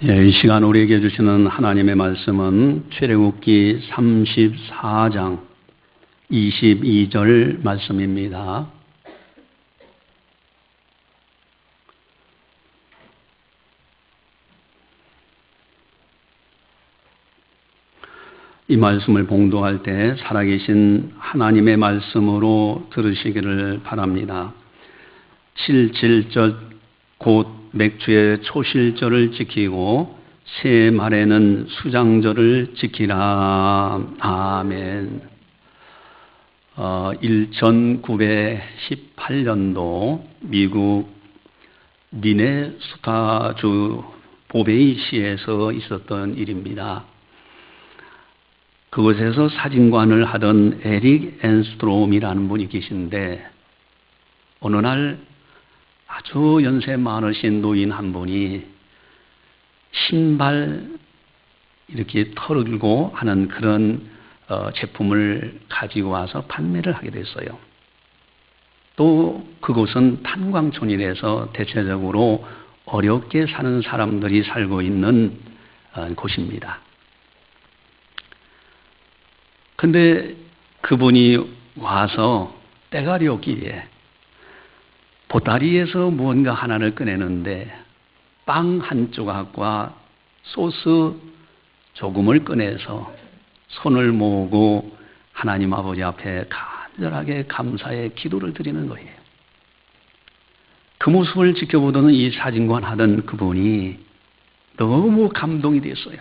이 시간 우리에게 주시는 하나님의 말씀은 출애굽기 34장 22절 말씀입니다. 이 말씀을 봉독할 때 살아계신 하나님의 말씀으로 들으시기를 바랍니다. 77절 곧 맥주의 초실절을 지키고 새 말에는 수장절을 지키라. 아멘. 1918년도 미국 미네소타주 보베이시에서 있었던 일입니다. 그곳에서 사진관을 하던 에릭 앤스트롬이라는 분이 계신데 어느 날 아주 연세 많으신 노인 한 분이 신발 이렇게 털고 하는 그런 제품을 가지고 와서 판매를 하게 됐어요. 또 그곳은 탄광촌이라서 대체적으로 어렵게 사는 사람들이 살고 있는 곳입니다. 근데 그분이 와서 때가 렸기에 보따리에서 무언가 하나를 꺼내는데 빵 한 조각과 소스 조금을 꺼내서 손을 모으고 하나님 아버지 앞에 간절하게 감사의 기도를 드리는 거예요. 그 모습을 지켜보던 이 사진관 하던 그분이 너무 감동이 됐어요.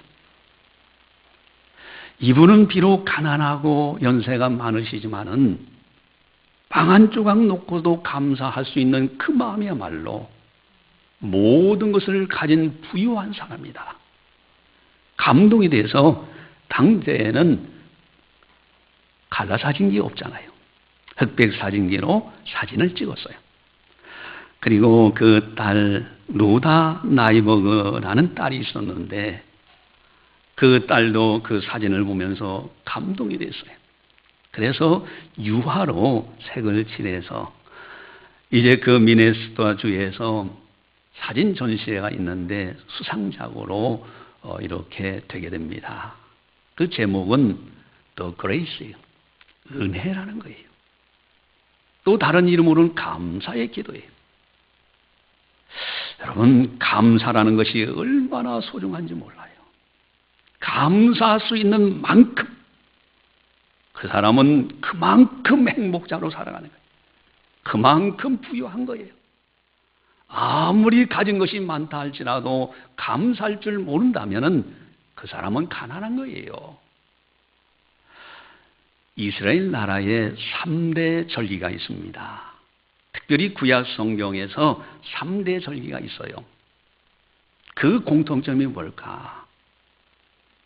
이분은 비록 가난하고 연세가 많으시지만은 빵 한 조각 놓고도 감사할 수 있는 그 마음이야말로 모든 것을 가진 부유한 사람이다. 감동이 돼서 당대에는 칼라 사진기 없잖아요. 흑백 사진기로 사진을 찍었어요. 그리고 그 딸 루다 나이버그라는 딸이 있었는데 그 딸도 그 사진을 보면서 감동이 됐어요. 그래서 유화로 색을 칠해서 이제 그 미네소타 주에서 사진 전시회가 있는데 수상작으로 이렇게 되게 됩니다. 그 제목은 The Grace예요. 은혜라는 거예요. 또 다른 이름으로는 감사의 기도예요. 여러분, 감사라는 것이 얼마나 소중한지 몰라요. 감사할 수 있는 만큼 그 사람은 그만큼 행복자로 살아가는 거예요. 그만큼 부유한 거예요. 아무리 가진 것이 많다 할지라도 감사할 줄 모른다면 그 사람은 가난한 거예요. 이스라엘 나라에 3대 절기가 있습니다. 특별히 구약 성경에서 3대 절기가 있어요. 그 공통점이 뭘까?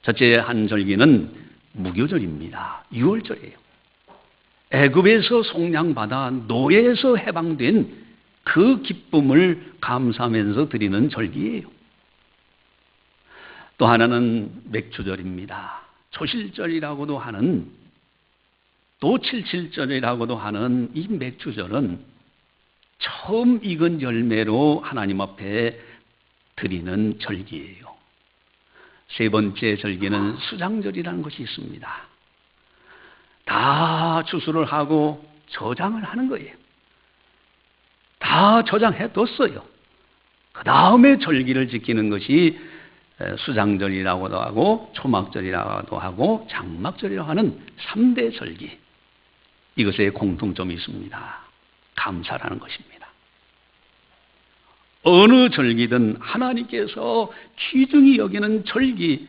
첫째 한 절기는 무교절입니다. 6월절이에요. 애굽에서 속량받아 노예에서 해방된 그 기쁨을 감사하면서 드리는 절기예요. 또 하나는 맥주절입니다. 초실절이라고도 하는 또 칠칠절이라고도 하는 이 맥주절은 처음 익은 열매로 하나님 앞에 드리는 절기예요. 세 번째 절기는 수장절이라는 것이 있습니다. 다 추수를 하고 저장을 하는 거예요. 다 저장해 뒀어요. 그 다음에 절기를 지키는 것이 수장절이라고도 하고 초막절이라고도 하고 장막절이라고 하는 3대 절기. 이것에 공통점이 있습니다. 감사라는 것입니다. 어느 절기든 하나님께서 귀중히 여기는 절기,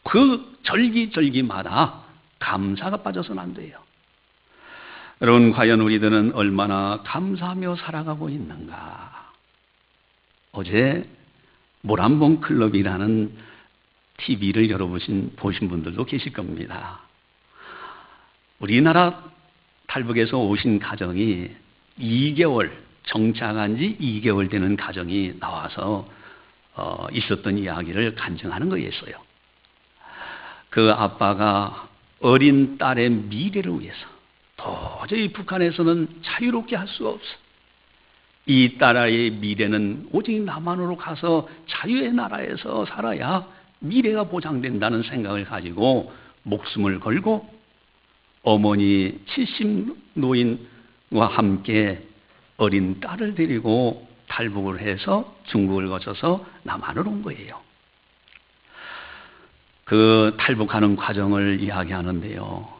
그 절기마다 감사가 빠져서는 안 돼요. 여러분, 과연 우리들은 얼마나 감사하며 살아가고 있는가? 어제 모란봉 클럽이라는 TV를 보신 분들도 계실 겁니다. 우리나라 탈북에서 오신 가정이 2개월, 정착한 지 2개월 되는 가정이 나와서 있었던 이야기를 간증하는 거였어요. 그 아빠가 어린 딸의 미래를 위해서 도저히 북한에서는 자유롭게 할 수가 없어. 이 딸의 미래는 오직 남한으로 가서 자유의 나라에서 살아야 미래가 보장된다는 생각을 가지고 목숨을 걸고 어머니 70 노인과 함께 어린 딸을 데리고 탈북을 해서 중국을 거쳐서 남한으로 온 거예요. 그 탈북하는 과정을 이야기하는데요.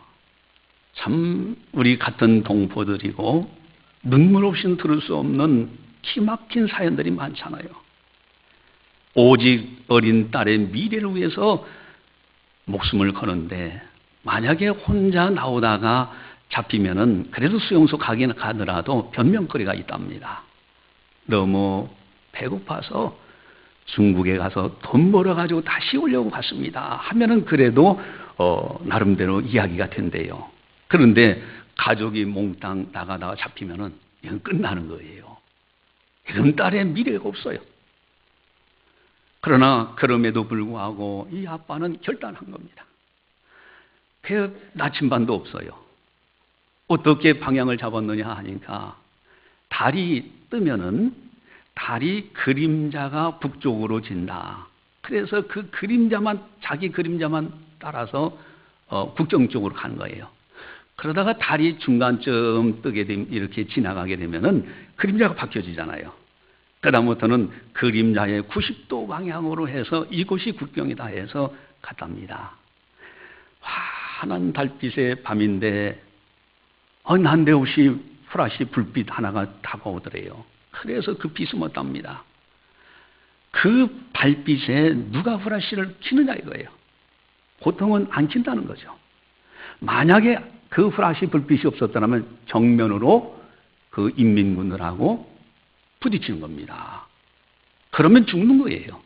참 우리 같은 동포들이고 눈물 없이는 들을 수 없는 기막힌 사연들이 많잖아요. 오직 어린 딸의 미래를 위해서 목숨을 거는데 만약에 혼자 나오다가 잡히면은 그래도 수용소 가긴 가더라도 변명거리가 있답니다. 너무 배고파서 중국에 가서 돈 벌어가지고 다시 오려고 갔습니다 하면은 그래도 나름대로 이야기가 된대요. 그런데 가족이 몽땅 나가다가 잡히면은 이건 끝나는 거예요. 이런 딸의 미래가 없어요. 그러나 그럼에도 불구하고 이 아빠는 결단한 겁니다. 그 나침반도 없어요. 어떻게 방향을 잡았느냐 하니까 달이 뜨면은 달이 그림자가 북쪽으로 진다. 그래서 그 그림자만 자기 그림자만 따라서 북쪽 쪽으로 가는 거예요. 그러다가 달이 중간쯤 뜨게 되면 이렇게 지나가게 되면은 그림자가 바뀌어지잖아요. 그다음부터는 그림자의 90도 방향으로 해서 이곳이 국경이다 해서 갔답니다. 환한 달빛의 밤인데 난데없이 프라시 불빛 하나가 다가오더래요. 그래서 급히 숨었답니다. 그 달빛에 누가 프라시를 켜느냐 이거예요. 보통은 안 킨다는 거죠. 만약에 그 프라시 불빛이 없었더라면 정면으로 그 인민군들하고 부딪히는 겁니다. 그러면 죽는 거예요.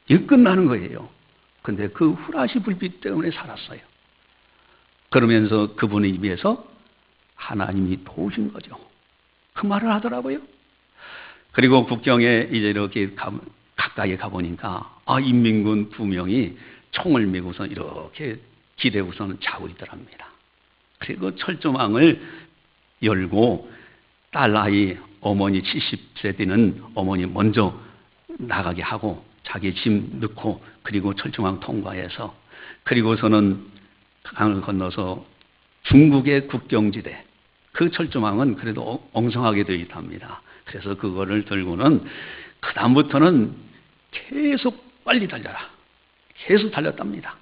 이거 끝나는 거예요. 근데 그 프라시 불빛 때문에 살았어요. 그러면서 그분의 입에서 하나님이 도우신 거죠. 그 말을 하더라고요. 그리고 국경에 이제 이렇게 가까이 가보니까 인민군 2명이 총을 메고서 이렇게 기대고서는 자고 있더랍니다. 그리고 철조망을 열고 딸아이 어머니 70세 되는 어머니 먼저 나가게 하고 자기 짐 넣고 그리고 철조망 통과해서 그리고서는 강을 건너서 중국의 국경지대 그 철조망은 그래도 엉성하게 되어 있답니다. 그래서 그거를 들고는 그 다음부터는 계속 빨리 달려라. 계속 달렸답니다.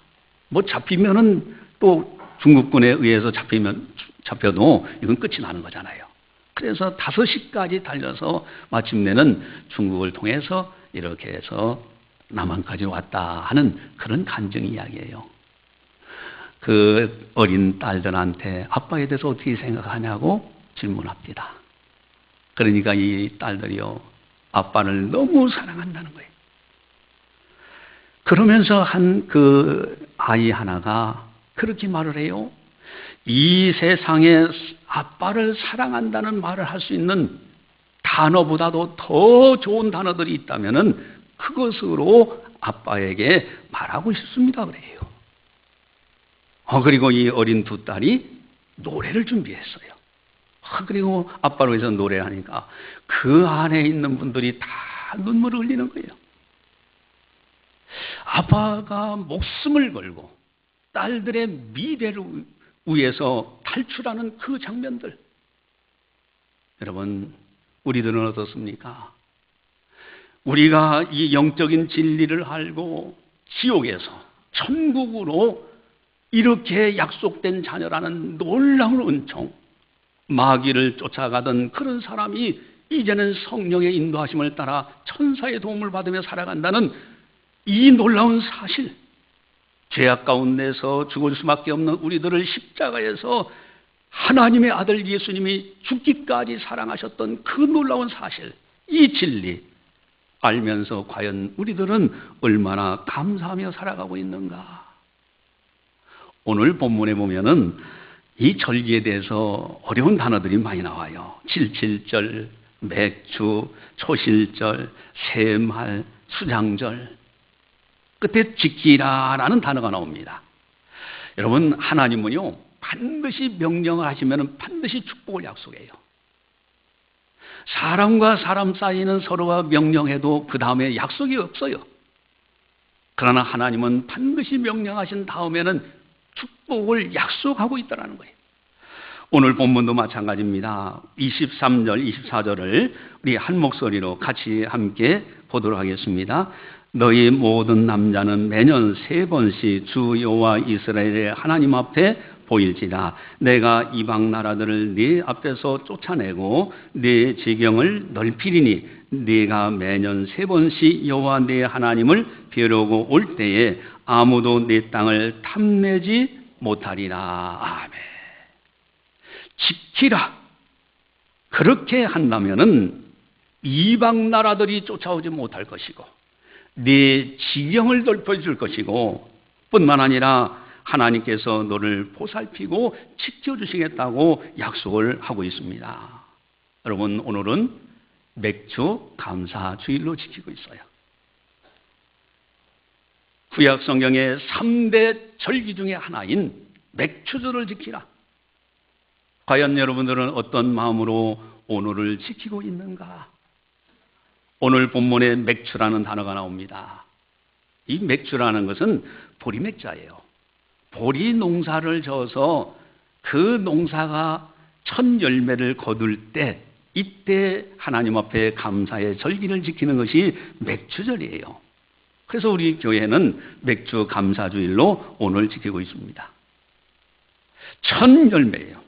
뭐 잡히면은 또 중국군에 의해서 잡혀도 이건 끝이 나는 거잖아요. 그래서 5시까지 달려서 마침내는 중국을 통해서 이렇게 해서 남한까지 왔다 하는 그런 간증 이야기예요. 그 어린 딸들한테 아빠에 대해서 어떻게 생각하냐고 질문합니다. 그러니까 이 딸들이요, 아빠를 너무 사랑한다는 거예요. 그러면서 한 그 아이 하나가 그렇게 말을 해요. 이 세상에 아빠를 사랑한다는 말을 할 수 있는 단어보다도 더 좋은 단어들이 있다면은 그것으로 아빠에게 말하고 싶습니다. 그래요. 그리고 이 어린 2 딸이 노래를 준비했어요. 그리고 아빠를 위해서 노래하니까 그 안에 있는 분들이 다 눈물을 흘리는 거예요. 아빠가 목숨을 걸고 딸들의 미래를 위해서 탈출하는 그 장면들. 여러분, 우리들은 어떻습니까? 우리가 이 영적인 진리를 알고 지옥에서 천국으로 이렇게 약속된 자녀라는 놀라운 은총, 마귀를 쫓아가던 그런 사람이 이제는 성령의 인도하심을 따라 천사의 도움을 받으며 살아간다는 이 놀라운 사실, 죄악 가운데서 죽을 수밖에 없는 우리들을 십자가에서 하나님의 아들 예수님이 죽기까지 사랑하셨던 그 놀라운 사실, 이 진리 알면서 과연 우리들은 얼마나 감사하며 살아가고 있는가? 오늘 본문에 보면은 이 절기에 대해서 어려운 단어들이 많이 나와요. 77절, 맥주, 초실절, 새말, 수장절. 끝에 지키라라는 단어가 나옵니다. 여러분, 하나님은요 반드시 명령을 하시면 반드시 축복을 약속해요. 사람과 사람 사이는 서로가 명령해도 그 다음에 약속이 없어요. 그러나 하나님은 반드시 명령하신 다음에는 축복을 약속하고 있다는 거예요. 오늘 본문도 마찬가지입니다. 23절, 24절을 우리 한 목소리로 같이 함께 보도록 하겠습니다. 너희 모든 남자는 매년 3번씩 주 여호와 이스라엘의 하나님 앞에 보일지라. 내가 이방 나라들을 네 앞에서 쫓아내고 네 지경을 넓히리니 네가 매년 3번씩 여호와 네 하나님을 뵈려고 올 때에 아무도 네 땅을 탐내지 못하리라. 아멘. 지키라. 그렇게 한다면은 이방 나라들이 쫓아오지 못할 것이고 네 지경을 넓혀줄 것이고 뿐만 아니라 하나님께서 너를 보살피고 지켜주시겠다고 약속을 하고 있습니다. 여러분, 오늘은 맥주 감사 주일로 지키고 있어요. 구약 성경의 3대 절기 중에 하나인 맥주절을 지키라. 과연 여러분들은 어떤 마음으로 오늘을 지키고 있는가? 오늘 본문에 맥주라는 단어가 나옵니다. 이 맥주라는 것은 보리맥자예요. 보리 농사를 져서 그 농사가 첫 열매를 거둘 때, 이때 하나님 앞에 감사의 절기를 지키는 것이 맥주절이에요. 그래서 우리 교회는 맥주 감사주일로 오늘 지키고 있습니다. 첫 열매예요.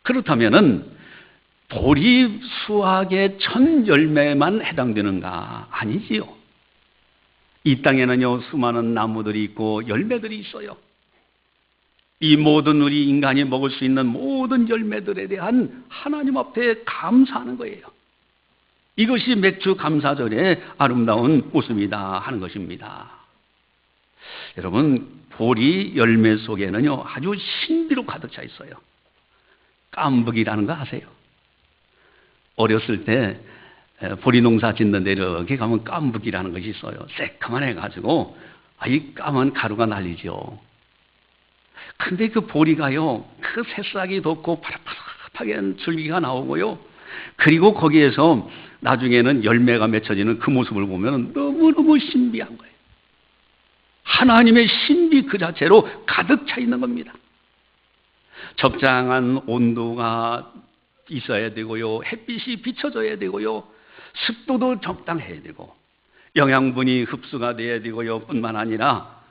그렇다면은 보리 수확의 첫 열매만 해당되는가? 아니지요. 이 땅에는요, 수많은 나무들이 있고 열매들이 있어요. 이 모든 우리 인간이 먹을 수 있는 모든 열매들에 대한 하나님 앞에 감사하는 거예요. 이것이 맥주 감사절의 아름다운 모습이다 하는 것입니다. 여러분, 보리 열매 속에는요, 아주 신비로 가득 차 있어요. 깜북이라는 거 아세요? 어렸을 때 보리 농사 짓는 데 이렇게 가면 깜북이라는 것이 있어요. 새까만 해가지고 이 까만 가루가 날리죠. 근데 그 보리가요, 그 새싹이 돋고 파릇파릇하게 줄기가 나오고요. 그리고 거기에서 나중에는 열매가 맺혀지는 그 모습을 보면 너무너무 신비한 거예요. 하나님의 신비 그 자체로 가득 차 있는 겁니다. 적당한 온도가 있어야 되고요. 햇빛이 비춰져야 되고요. 습도도 적당해야 되고 영양분이 흡수가 돼야 되고요. 뿐만 아니라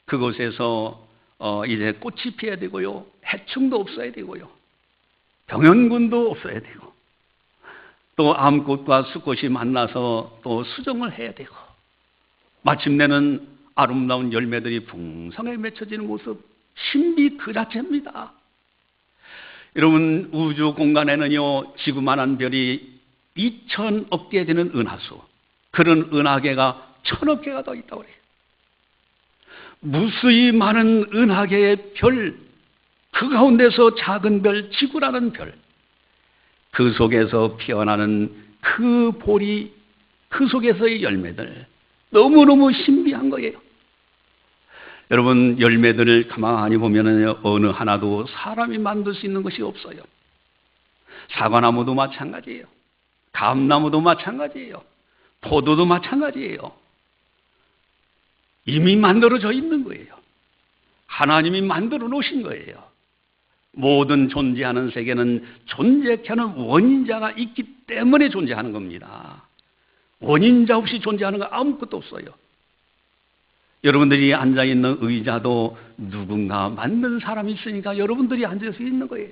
그곳에서 이제 꽃이 피어야 되고요. 해충도 없어야 되고요. 병연군도 없어야 되고 또 암꽃과 수꽃이 만나서 또 수정을 해야 되고 마침내는 아름다운 열매들이 풍성하게 맺혀지는 모습, 신비 그 자체입니다. 여러분, 우주 공간에는요, 지구만한 별이 2,000억 개 되는 은하수, 그런 은하계가 1,000억 개가 더 있다고 그래요. 무수히 많은 은하계의 별, 그 가운데서 작은 별, 지구라는 별, 그 속에서 피어나는 그 보리, 그 속에서의 열매들, 너무너무 신비한 거예요. 여러분, 열매들을 가만히 보면 어느 하나도 사람이 만들 수 있는 것이 없어요. 사과나무도 마찬가지예요. 감나무도 마찬가지예요. 포도도 마찬가지예요. 이미 만들어져 있는 거예요. 하나님이 만들어 놓으신 거예요. 모든 존재하는 세계는 존재케 하는 원인자가 있기 때문에 존재하는 겁니다. 원인자 없이 존재하는 거 아무것도 없어요. 여러분들이 앉아있는 의자도 누군가 만든 사람이 있으니까 여러분들이 앉을 수 있는 거예요.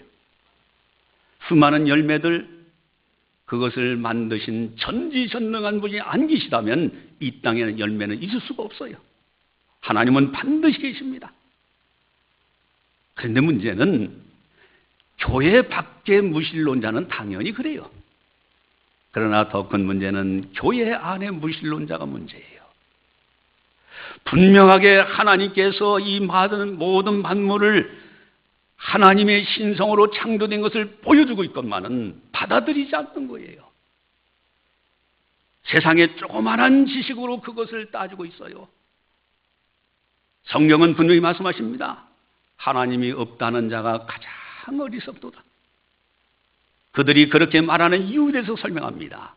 수많은 열매들, 그것을 만드신 전지전능한 분이 안 계시다면 이 땅에는 열매는 있을 수가 없어요. 하나님은 반드시 계십니다. 그런데 문제는 교회 밖의 무신론자는 당연히 그래요. 그러나 더 큰 문제는 교회 안의 무신론자가 문제예요. 분명하게 하나님께서 이 모든 만물을 하나님의 신성으로 창조된 것을 보여주고 있건만은 받아들이지 않는 거예요. 세상의 조그만한 지식으로 그것을 따지고 있어요. 성경은 분명히 말씀하십니다. 하나님이 없다는 자가 가장 어리석도다. 그들이 그렇게 말하는 이유에 대해서 설명합니다.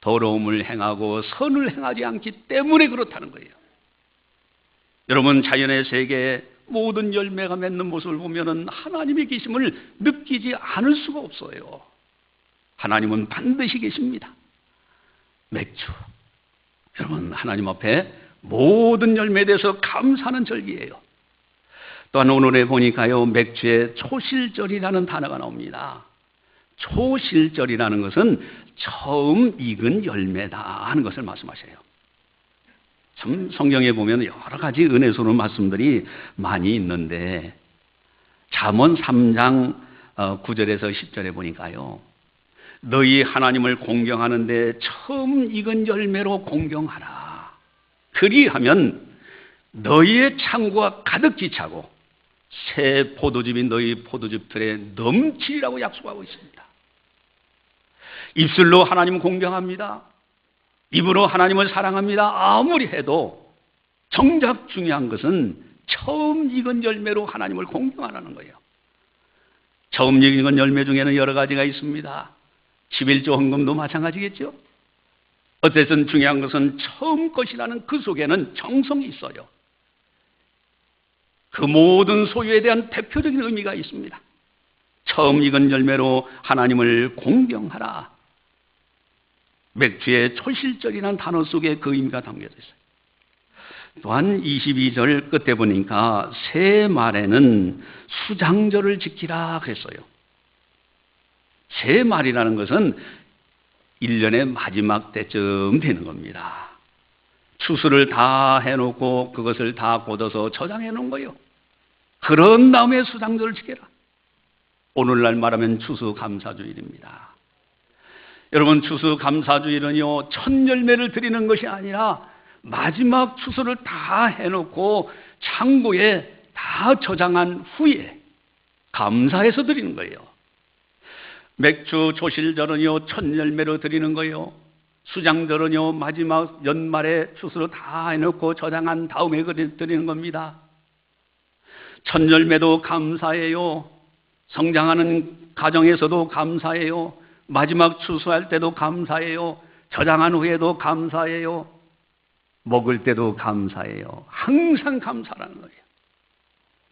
더러움을 행하고 선을 행하지 않기 때문에 그렇다는 거예요. 여러분, 자연의 세계에 모든 열매가 맺는 모습을 보면 하나님의 계심을 느끼지 않을 수가 없어요. 하나님은 반드시 계십니다. 맥주, 여러분, 하나님 앞에 모든 열매에 대해서 감사하는 절기예요. 또한 오늘에 보니까요, 맥주에 초실절이라는 단어가 나옵니다. 초실절이라는 것은 처음 익은 열매다 하는 것을 말씀하셔요. 참 성경에 보면 여러 가지 은혜스러운 말씀들이 많이 있는데, 잠언 3장 9절에서 10절에 보니까요, 너희 하나님을 공경하는데 처음 익은 열매로 공경하라. 그리하면 너희의 창고가 가득히 차고 새 포도즙이 너희 포도즙틀에 넘치리라고 약속하고 있습니다. 입술로 하나님을 공경합니다. 입으로 하나님을 사랑합니다. 아무리 해도 정작 중요한 것은 처음 익은 열매로 하나님을 공경하라는 거예요. 처음 익은 열매 중에는 여러 가지가 있습니다. 11조 헌금도 마찬가지겠죠. 어쨌든 중요한 것은 처음 것이라는 그 속에는 정성이 있어요. 그 모든 소유에 대한 대표적인 의미가 있습니다. 처음 익은 열매로 하나님을 공경하라. 맥주의 초실절이라는 단어 속에 그 의미가 담겨져 있어요. 또한 22절 끝에 보니까 새 말에는 수장절을 지키라 그랬어요. 새 말이라는 것은 1년의 마지막 때쯤 되는 겁니다. 추수를 다 해놓고 그것을 다 걷어서 저장해 놓은 거예요. 그런 다음에 수장절을 지켜라. 오늘날 말하면 추수감사주일입니다. 여러분, 추수감사주일은요, 첫 열매를 드리는 것이 아니라 마지막 추수를 다 해놓고 창고에 다 저장한 후에 감사해서 드리는 거예요. 맥주 초실절은요, 첫 열매로 드리는 거예요. 수장절은요, 마지막 연말에 추수를 다 해놓고 저장한 다음에 드리는 겁니다. 첫 열매도 감사해요. 성장하는 가정에서도 감사해요. 마지막 추수할 때도 감사해요. 저장한 후에도 감사해요. 먹을 때도 감사해요. 항상 감사라는 거예요.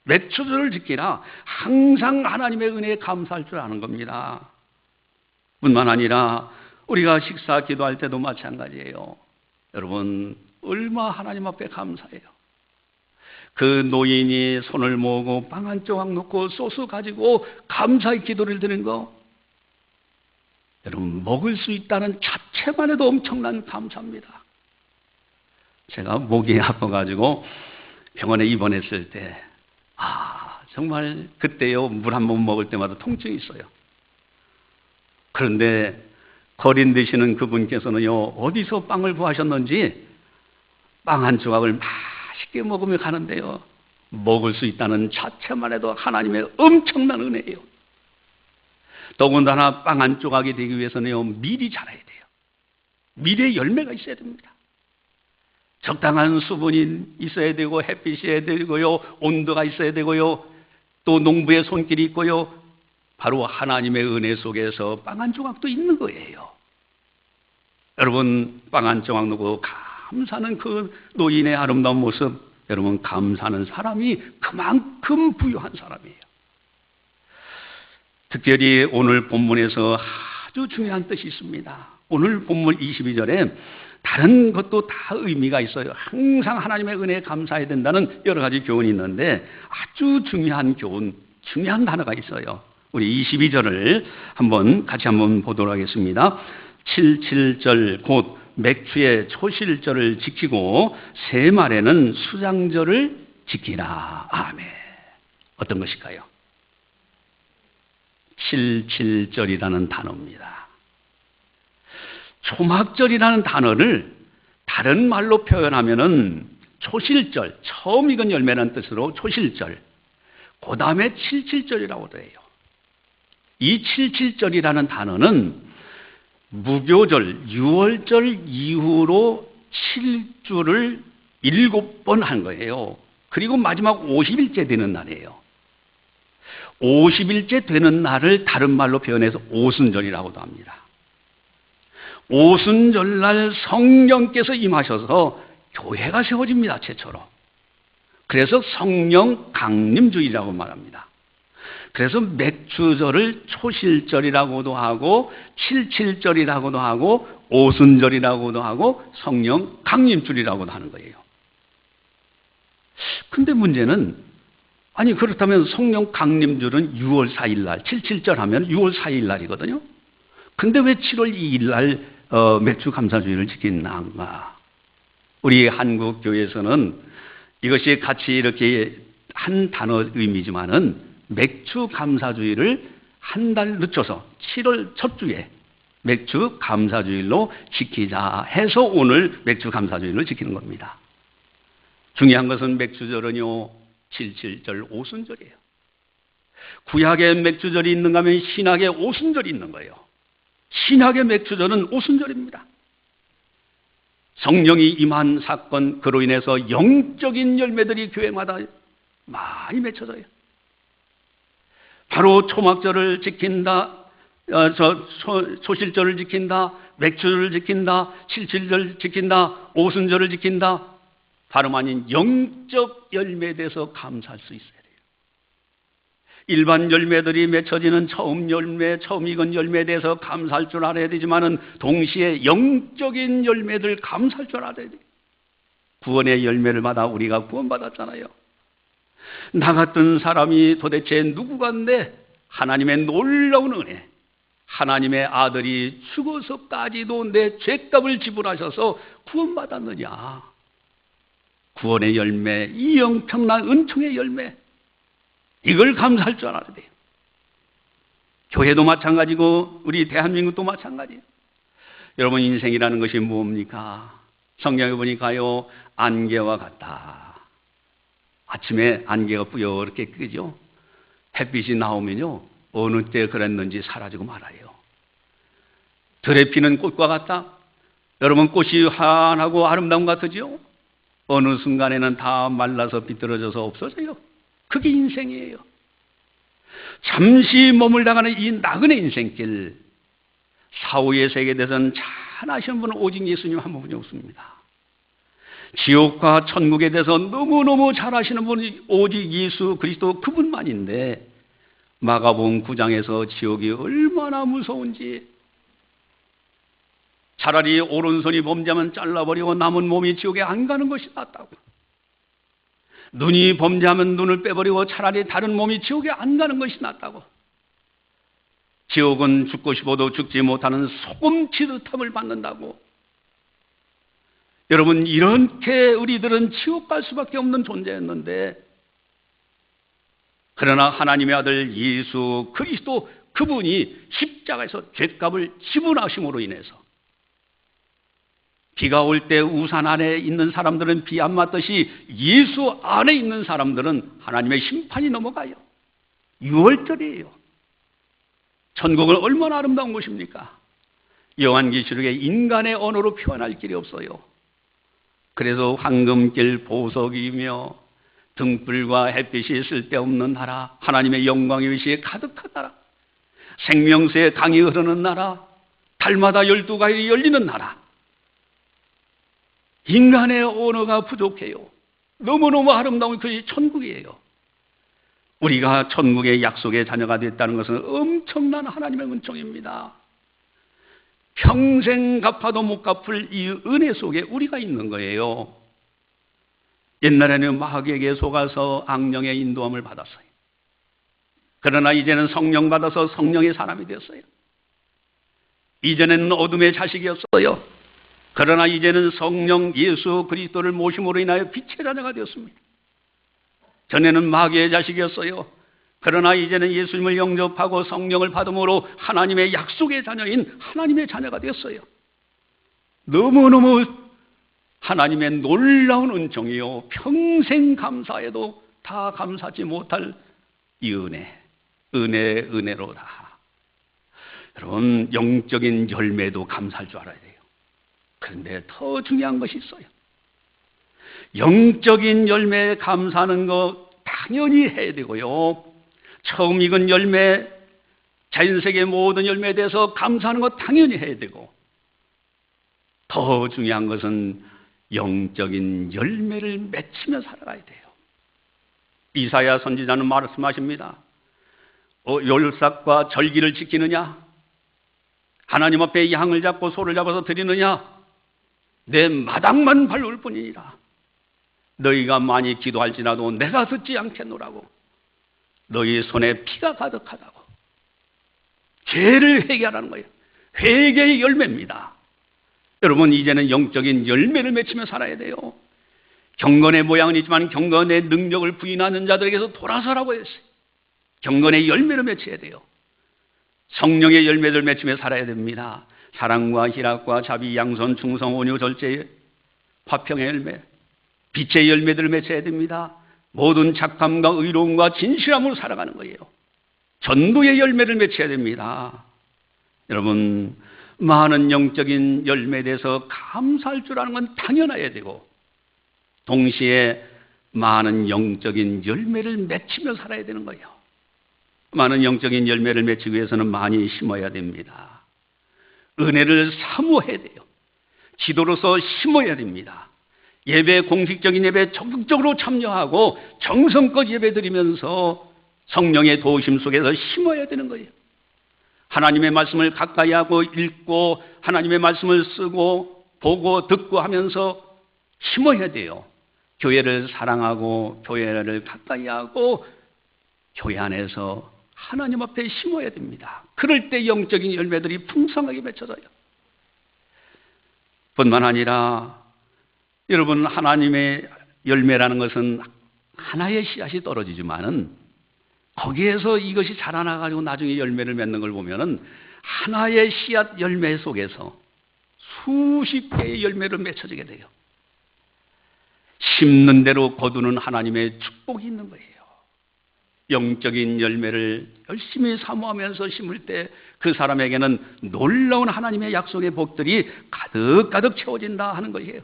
맥주절을 지키라. 항상 하나님의 은혜에 감사할 줄 아는 겁니다. 뿐만 아니라 우리가 식사 기도할 때도 마찬가지예요. 여러분, 얼마 하나님 앞에 감사해요. 그 노인이 손을 모으고 빵 한 조각 넣고 소스 가지고 감사의 기도를 드리는 거, 여러분, 먹을 수 있다는 자체만 해도 엄청난 감사입니다. 제가 목이 아파가지고 병원에 입원했을 때, 정말 그때요, 물 한 번 먹을 때마다 통증이 있어요. 그런데 거린 되시는 그분께서는요, 어디서 빵을 구하셨는지 빵 한 조각을 맛있게 먹으며 가는데요, 먹을 수 있다는 자체만 해도 하나님의 엄청난 은혜예요. 더군다나 빵 한 조각이 되기 위해서는요, 밀이 자라야 돼요. 밀에 열매가 있어야 됩니다. 적당한 수분이 있어야 되고, 햇빛이 있어야 되고요, 온도가 있어야 되고요, 또 농부의 손길이 있고요. 바로 하나님의 은혜 속에서 빵 한 조각도 있는 거예요. 여러분, 빵 한 조각 놓고 감사하는 그 노인의 아름다운 모습, 여러분, 감사하는 사람이 그만큼 부유한 사람이에요. 특별히 오늘 본문에서 아주 중요한 뜻이 있습니다. 오늘 본문 22절에 다른 것도 다 의미가 있어요. 항상 하나님의 은혜에 감사해야 된다는 여러 가지 교훈이 있는데, 아주 중요한 교훈, 중요한 단어가 있어요. 우리 22절을 같이 한번 보도록 하겠습니다. 77절 곧 맥주의 초실절을 지키고 새 말에는 수장절을 지키라. 아멘. 어떤 것일까요? 77절이라는 단어입니다. 초막절이라는 단어를 다른 말로 표현하면은 초실절, 처음 익은 열매라는 뜻으로 초실절, 그 다음에 77절이라고 해요. 이 77절이라는 단어는 무교절, 6월절 이후로 7주를 7번 한 거예요. 그리고 마지막 50일째 되는 날이에요. 50일째 되는 날을 다른 말로 표현해서 오순절이라고도 합니다. 오순절날 성령께서 임하셔서 교회가 세워집니다, 최초로. 그래서 성령 강림주일이라고 말합니다. 그래서 맥주절을 초실절이라고도 하고 칠칠절이라고도 하고 오순절이라고도 하고 성령 강림주일이라고도 하는 거예요. 근데 문제는, 아니 그렇다면 성령 강림주일은 6월 4일 날, 칠칠절 하면 6월 4일 날이거든요. 근데 왜 7월 2일 날 맥주 감사주의를 지키는가? 우리 한국 교회에서는 이것이 같이 이렇게 한 단어 의미지만은 맥주 감사주의를 한 달 늦춰서 7월 첫 주에 맥주 감사주일로 지키자 해서 오늘 맥주 감사주일을 지키는 겁니다. 중요한 것은 맥주절은요, 칠칠절 오순절이에요. 구약에 맥주절이 있는가 하면 신약에 오순절이 있는 거예요. 신약의 맥주절은 오순절입니다. 성령이 임한 사건, 그로 인해서 영적인 열매들이 교회마다 많이 맺혀져요. 바로 초막절을 지킨다, 초실절을 지킨다, 맥주를 지킨다, 칠칠절 지킨다, 오순절을 지킨다. 다름 아닌 영적 열매에 대해서 감사할 수 있어야 돼요. 일반 열매들이 맺혀지는 처음 열매, 처음 익은 열매에 대해서 감사할 줄 알아야 되지만은 동시에 영적인 열매들 감사할 줄 알아야 돼요. 구원의 열매를 받아 우리가 구원받았잖아요. 나 같은 사람이 도대체 누구간데 하나님의 놀라운 은혜, 하나님의 아들이 죽어서까지도 내 죄값을 지불하셔서 구원받았느냐. 구원의 열매, 이 영평난 은총의 열매, 이걸 감사할 줄 알아야 돼요. 교회도 마찬가지고 우리 대한민국도 마찬가지예요. 여러분, 인생이라는 것이 뭡니까? 성경에 보니까요, 안개와 같다. 아침에 안개가 뿌옇게 끄죠. 햇빛이 나오면요, 어느 때 그랬는지 사라지고 말아요. 들에 피는 꽃과 같다. 여러분, 꽃이 환하고 아름다운 것 같으죠? 어느 순간에는 다 말라서 비뚤어져서 없어져요. 그게 인생이에요. 잠시 머물다가는 이 나그네 인생길, 사후의 세계에 대해서는 잘 아시는 분은 오직 예수님 한 분이 없습니다. 지옥과 천국에 대해서 너무너무 잘 아시는 분이 오직 예수 그리스도 그분만인데, 마가복음 9장에서 지옥이 얼마나 무서운지, 차라리 오른손이 범죄하면 잘라버리고 남은 몸이 지옥에 안 가는 것이 낫다고. 눈이 범죄하면 눈을 빼버리고 차라리 다른 몸이 지옥에 안 가는 것이 낫다고. 지옥은 죽고 싶어도 죽지 못하는 소금 치듯함을 받는다고. 여러분, 이렇게 우리들은 지옥 갈 수밖에 없는 존재였는데, 그러나 하나님의 아들 예수 그리스도 그분이 십자가에서 죄값을 지불하심으로 인해서 비가 올 때 우산 안에 있는 사람들은 비 안 맞듯이 예수 안에 있는 사람들은 하나님의 심판이 넘어가요. 6월절이에요. 천국은 얼마나 아름다운 곳입니까? 요한계시록에 인간의 언어로 표현할 길이 없어요. 그래서 황금길 보석이며 등불과 햇빛이 쓸데없는 나라, 하나님의 영광의 빛이 가득한 나라, 생명수의 강이 흐르는 나라, 달마다 12가지 열리는 나라. 인간의 언어가 부족해요. 너무너무 아름다운 그것이 천국이에요. 우리가 천국의 약속의 자녀가 됐다는 것은 엄청난 하나님의 은총입니다. 평생 갚아도 못 갚을 이 은혜 속에 우리가 있는 거예요. 옛날에는 마귀에게 속아서 악령의 인도함을 받았어요. 그러나 이제는 성령 받아서 성령의 사람이 되었어요. 이전에는 어둠의 자식이었어요. 그러나 이제는 성령 예수 그리스도를 모심으로 인하여 빛의 자녀가 되었습니다. 전에는 마귀의 자식이었어요. 그러나 이제는 예수님을 영접하고 성령을 받음으로 하나님의 약속의 자녀인 하나님의 자녀가 되었어요. 너무너무 하나님의 놀라운 은총이요, 평생 감사해도 다 감사하지 못할 이 은혜로다. 여러분, 영적인 열매도 감사할 줄 알아야 돼요. 그런데 더 중요한 것이 있어요. 영적인 열매에 감사하는 거 당연히 해야 되고요, 처음 익은 열매, 자연세계의 모든 열매에 대해서 감사하는 것 당연히 해야 되고, 더 중요한 것은 영적인 열매를 맺히며 살아가야 돼요. 이사야 선지자는 말씀하십니다. 율삭과 절기를 지키느냐? 하나님 앞에 양을 잡고 소를 잡아서 드리느냐? 내 마당만 밟을 뿐이니라. 너희가 많이 기도할지라도 내가 듣지 않겠노라고. 너희 손에 피가 가득하다고. 죄를 회개하라는 거예요. 회개의 열매입니다. 여러분, 이제는 영적인 열매를 맺히며 살아야 돼요. 경건의 모양은 있지만 경건의 능력을 부인하는 자들에게서 돌아서라고 했어요. 경건의 열매를 맺혀야 돼요. 성령의 열매를 맺히며 살아야 됩니다. 사랑과 희락과 자비, 양선, 충성, 온유, 절제, 화평의 열매, 빛의 열매들을 맺혀야 됩니다. 모든 착함과 의로움과 진실함으로 살아가는 거예요. 전도의 열매를 맺혀야 됩니다. 여러분, 많은 영적인 열매에 대해서 감사할 줄 아는 건 당연해야 되고, 동시에 많은 영적인 열매를 맺히며 살아야 되는 거예요. 많은 영적인 열매를 맺히기 위해서는 많이 심어야 됩니다. 은혜를 사모해야 돼요. 지도로서 심어야 됩니다. 예배, 공식적인 예배에 적극적으로 참여하고 정성껏 예배 드리면서 성령의 도우심 속에서 심어야 되는 거예요. 하나님의 말씀을 가까이 하고 읽고 하나님의 말씀을 쓰고 보고 듣고 하면서 심어야 돼요. 교회를 사랑하고 교회를 가까이 하고 교회 안에서 하나님 앞에 심어야 됩니다. 그럴 때 영적인 열매들이 풍성하게 맺혀져요. 뿐만 아니라 여러분, 하나님의 열매라는 것은 하나의 씨앗이 떨어지지만은 거기에서 이것이 자라나가지고 나중에 열매를 맺는 걸 보면은 하나의 씨앗 열매 속에서 수십 개의 열매를 맺혀지게 돼요. 심는 대로 거두는 하나님의 축복이 있는 거예요. 영적인 열매를 열심히 사모하면서 심을 때 그 사람에게는 놀라운 하나님의 약속의 복들이 가득가득 채워진다 하는 거예요.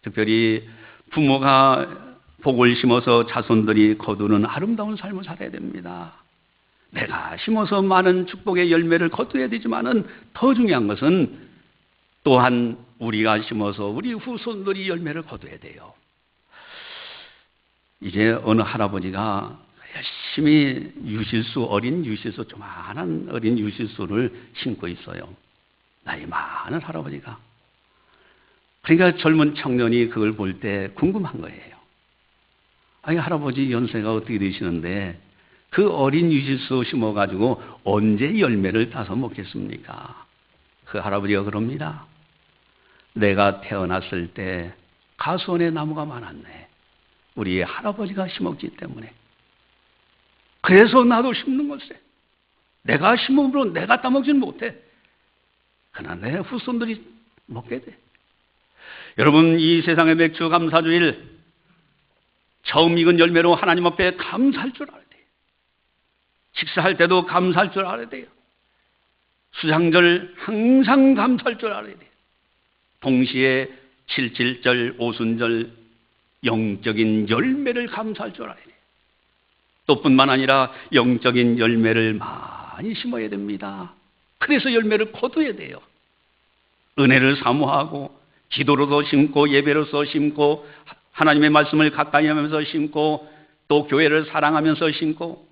특별히 부모가 복을 심어서 자손들이 거두는 아름다운 삶을 살아야 됩니다. 내가 심어서 많은 축복의 열매를 거둬야 되지만은 더 중요한 것은 또한 우리가 심어서 우리 후손들이 열매를 거둬야 돼요. 이제 어느 할아버지가 열심히 유실수, 어린 유실수, 조만한 어린 유실수를 심고 있어요. 나이 많은 할아버지가. 그러니까 젊은 청년이 그걸 볼 때 궁금한 거예요. 아니, 할아버지 연세가 어떻게 되시는데 그 어린 유실수 심어가지고 언제 열매를 따서 먹겠습니까? 그 할아버지가 그럽니다. 내가 태어났을 때 가수원에 나무가 많았네. 우리 할아버지가 심었기 때문에. 그래서 나도 심는 것에 내가 심음으로 내가 따먹지는 못해. 그러나 내 후손들이 먹게 돼. 여러분, 이 세상의 맥주 감사주일 처음 익은 열매로 하나님 앞에 감사할 줄 알아야 돼요. 식사할 때도 감사할 줄 알아야 돼요. 수장절 항상 감사할 줄 알아야 돼요. 동시에 77절, 오순절 영적인 열매를 감사할 줄 알아야 돼요. 또 뿐만 아니라 영적인 열매를 많이 심어야 됩니다. 그래서 열매를 거둬야 돼요. 은혜를 사모하고 기도로도 심고 예배로서 심고 하나님의 말씀을 가까이 하면서 심고 또 교회를 사랑하면서 심고,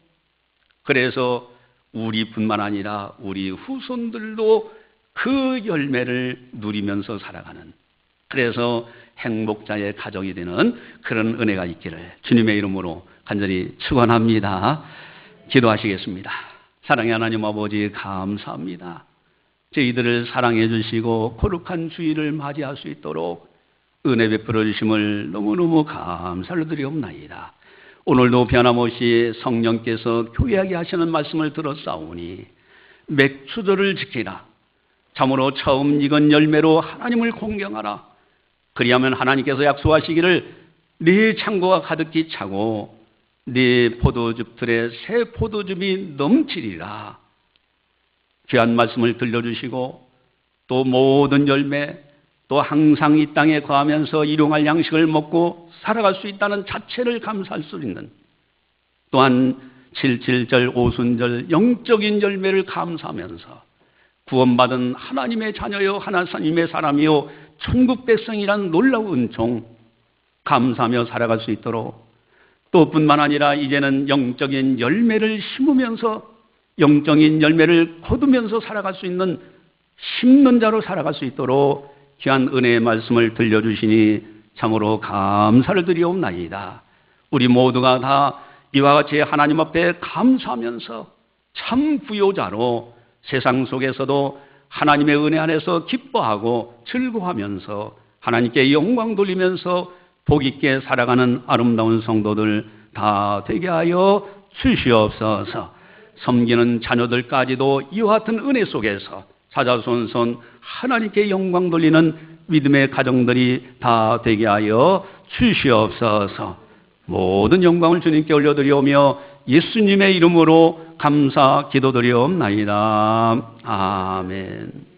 그래서 우리뿐만 아니라 우리 후손들도 그 열매를 누리면서 살아가는, 그래서 행복자의 가정이 되는 그런 은혜가 있기를 주님의 이름으로 간절히 축원합니다. 기도하시겠습니다. 사랑의 하나님 아버지, 감사합니다. 저희들을 사랑해 주시고 거룩한 주일을 맞이할 수 있도록 은혜 베풀어 주심을 너무너무 감사를 드리옵나이다. 오늘도 변함없이 성령께서 교회하게 하시는 말씀을 들었사오니 맥추절을 지키라. 참으로 처음 익은 열매로 하나님을 공경하라. 그리하면 하나님께서 약속하시기를 네 창고가 가득히 차고 네 포도즙틀에 새 포도즙이 넘치리라. 귀한 말씀을 들려주시고 또 모든 열매, 또 항상 이 땅에 거하면서 일용할 양식을 먹고 살아갈 수 있다는 자체를 감사할 수 있는, 또한 칠칠절, 오순절 영적인 열매를 감사하면서 구원받은 하나님의 자녀요 하나님의 사람이요 천국 백성이란 놀라운 은총 감사하며 살아갈 수 있도록, 또 뿐만 아니라 이제는 영적인 열매를 심으면서 영적인 열매를 거두면서 살아갈 수 있는 심는 자로 살아갈 수 있도록 귀한 은혜의 말씀을 들려주시니 참으로 감사를 드리옵나이다. 우리 모두가 다 이와 같이 하나님 앞에 감사하면서 참 부요자로 세상 속에서도 하나님의 은혜 안에서 기뻐하고 즐거워하면서 하나님께 영광 돌리면서 복 있게 살아가는 아름다운 성도들 다 되게 하여 주시옵소서. 섬기는 자녀들까지도 이와 같은 은혜 속에서 사자손손 하나님께 영광 돌리는 믿음의 가정들이 다 되게 하여 주시옵소서. 모든 영광을 주님께 올려드리오며 예수님의 이름으로 감사 기도드리옵나이다. 아멘.